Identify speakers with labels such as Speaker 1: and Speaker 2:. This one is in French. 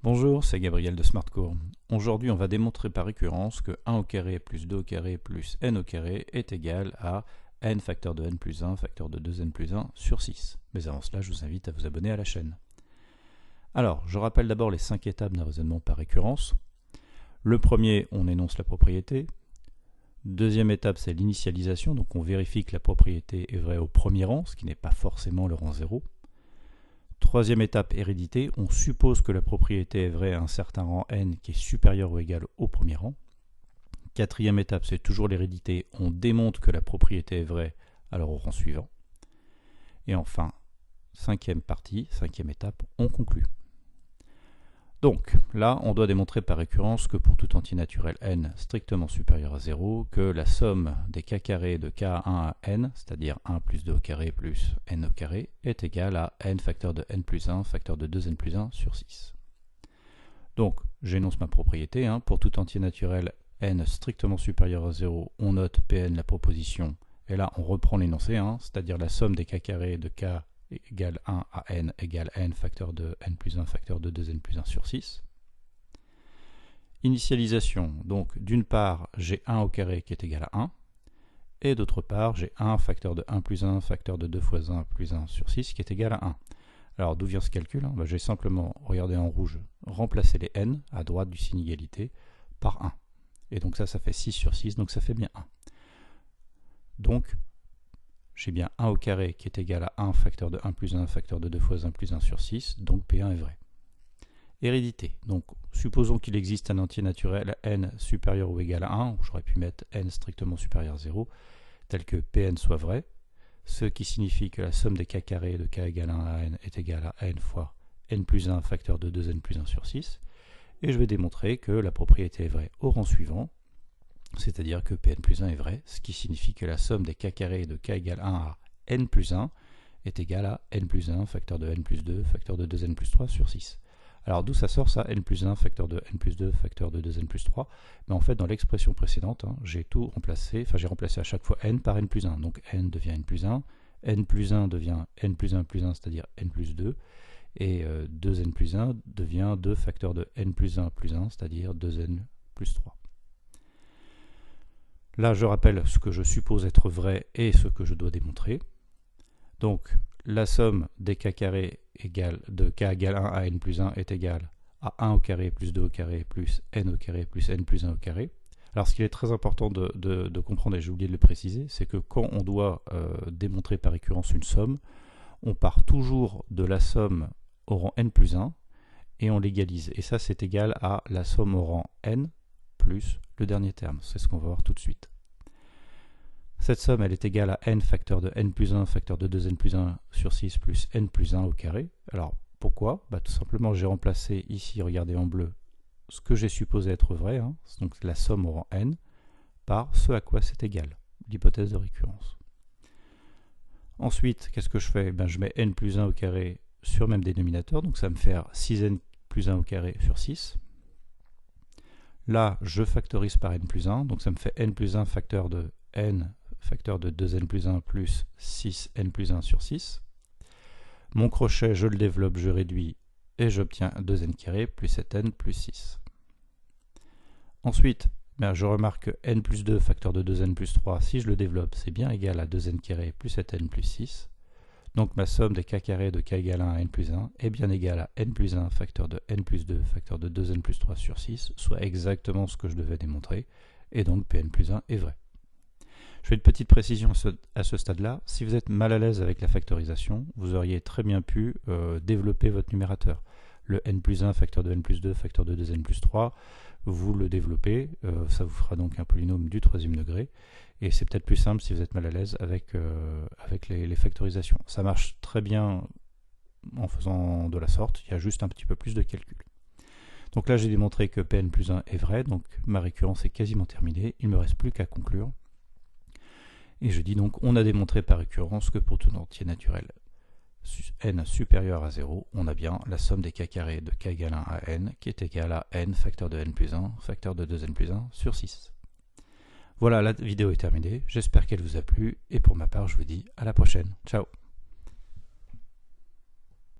Speaker 1: Bonjour, c'est Gabriel de SmartCours. Aujourd'hui, on va démontrer par récurrence que 1 au carré plus 2 au carré plus n au carré est égal à n facteur de n plus 1 facteur de 2n plus 1 sur 6. Mais avant cela, je vous invite à vous abonner à la chaîne. Alors, je rappelle d'abord les 5 étapes d'un raisonnement par récurrence. Le premier, on énonce la propriété. Deuxième étape, c'est l'initialisation, donc on vérifie que la propriété est vraie au premier rang, ce qui n'est pas forcément le rang 0. Troisième étape, hérédité, on suppose que la propriété est vraie à un certain rang n qui est supérieur ou égal au premier rang. Quatrième étape, c'est toujours l'hérédité, on démontre que la propriété est vraie alors au rang suivant. Et enfin, cinquième étape, on conclut. Donc là, on doit démontrer par récurrence que pour tout entier naturel n strictement supérieur à 0, que la somme des k carrés de k1 à n, c'est-à-dire 1 plus 2 au carré plus n au carré, est égale à n facteur de n plus 1 facteur de 2n plus 1 sur 6. Donc j'énonce ma propriété, pour tout entier naturel n strictement supérieur à 0, on note Pn la proposition, et là on reprend l'énoncé, c'est-à-dire la somme des k carrés de k égale 1 à n égale n facteur de n plus 1 facteur de 2n plus 1 sur 6. Initialisation, donc d'une part j'ai 1 au carré qui est égal à 1, et d'autre part j'ai 1 facteur de 1 plus 1 facteur de 2 fois 1 plus 1 sur 6 qui est égal à 1. Alors d'où vient ce calcul? J'ai simplement, regardez en rouge, remplacé les n à droite du signe égalité par 1. Et donc ça fait 6 sur 6, donc ça fait bien 1. Donc j'ai bien 1 au carré qui est égal à 1 facteur de 1 plus 1 facteur de 2 fois 1 plus 1 sur 6, donc P1 est vrai. Hérédité, donc supposons qu'il existe un entier naturel n supérieur ou égal à 1, j'aurais pu mettre n strictement supérieur à 0, tel que Pn soit vrai, ce qui signifie que la somme des k carrés de k égale 1 à n est égale à n fois n plus 1 facteur de 2n plus 1 sur 6, et je vais démontrer que la propriété est vraie au rang suivant, c'est-à-dire que Pn plus 1 est vrai, ce qui signifie que la somme des k carrés de k égale 1 à n plus 1 est égale à n plus 1 facteur de n plus 2 facteur de 2n plus 3 sur 6. Alors d'où ça sort ça, n plus 1 facteur de n plus 2 facteur de 2n plus 3? Mais en fait dans l'expression précédente, j'ai tout remplacé, j'ai remplacé à chaque fois n par n plus 1, donc n devient n plus 1 devient n plus 1 plus 1, c'est-à-dire n plus 2, et 2n plus 1 devient 2 facteurs de n plus 1 plus 1, c'est-à-dire 2n plus 3. Là, je rappelle ce que je suppose être vrai et ce que je dois démontrer. Donc, la somme des k carrés de k égale 1 à n plus 1 est égale à 1 au carré plus 2 au carré plus n au carré plus n plus 1 au carré. Alors, ce qu'il est très important de comprendre, et j'ai oublié de le préciser, c'est que quand on doit démontrer par récurrence une somme, on part toujours de la somme au rang n plus 1 et on l'égalise. Et ça, c'est égal à la somme au rang n plus le dernier terme. C'est ce qu'on va voir tout de suite. Cette somme, elle est égale à n facteur de n plus 1 facteur de 2n plus 1 sur 6 plus n plus 1 au carré. Alors, pourquoi? Tout simplement, j'ai remplacé ici, regardez en bleu, ce que j'ai supposé être vrai, donc la somme au rang n, par ce à quoi c'est égal, l'hypothèse de récurrence. Ensuite, qu'est-ce que je fais? Je mets n plus 1 au carré sur le même dénominateur, donc ça va me faire 6n plus 1 au carré sur 6. Là, je factorise par n plus 1, donc ça me fait n plus 1 facteur de n facteur de 2n plus 1 plus 6n plus 1 sur 6. Mon crochet, je le développe, je réduis, et j'obtiens 2n carré plus 7n plus 6. Ensuite, je remarque que n plus 2 facteur de 2n plus 3, si je le développe, c'est bien égal à 2n carré plus 7n plus 6. Donc ma somme des k carrés de k égale 1 à n plus 1 est bien égale à n plus 1 facteur de n plus 2 facteur de 2n plus 3 sur 6, soit exactement ce que je devais démontrer, et donc Pn plus 1 est vrai. Je fais une petite précision à ce stade-là. Si vous êtes mal à l'aise avec la factorisation, vous auriez très bien pu développer votre numérateur. Le n plus 1 facteur de n plus 2 facteur de 2n plus 3, vous le développez, ça vous fera donc un polynôme du troisième degré, et c'est peut-être plus simple si vous êtes mal à l'aise avec les factorisations. Ça marche très bien en faisant de la sorte, il y a juste un petit peu plus de calcul. Donc là j'ai démontré que Pn plus 1 est vrai, donc ma récurrence est quasiment terminée, il ne me reste plus qu'à conclure. Et je dis donc, on a démontré par récurrence que pour tout entier naturel n supérieur à 0, on a bien la somme des k carrés de k égale 1 à n qui est égale à n facteur de n plus 1 facteur de 2n plus 1 sur 6. Voilà, la vidéo est terminée, j'espère qu'elle vous a plu, et pour ma part, je vous dis à la prochaine. Ciao!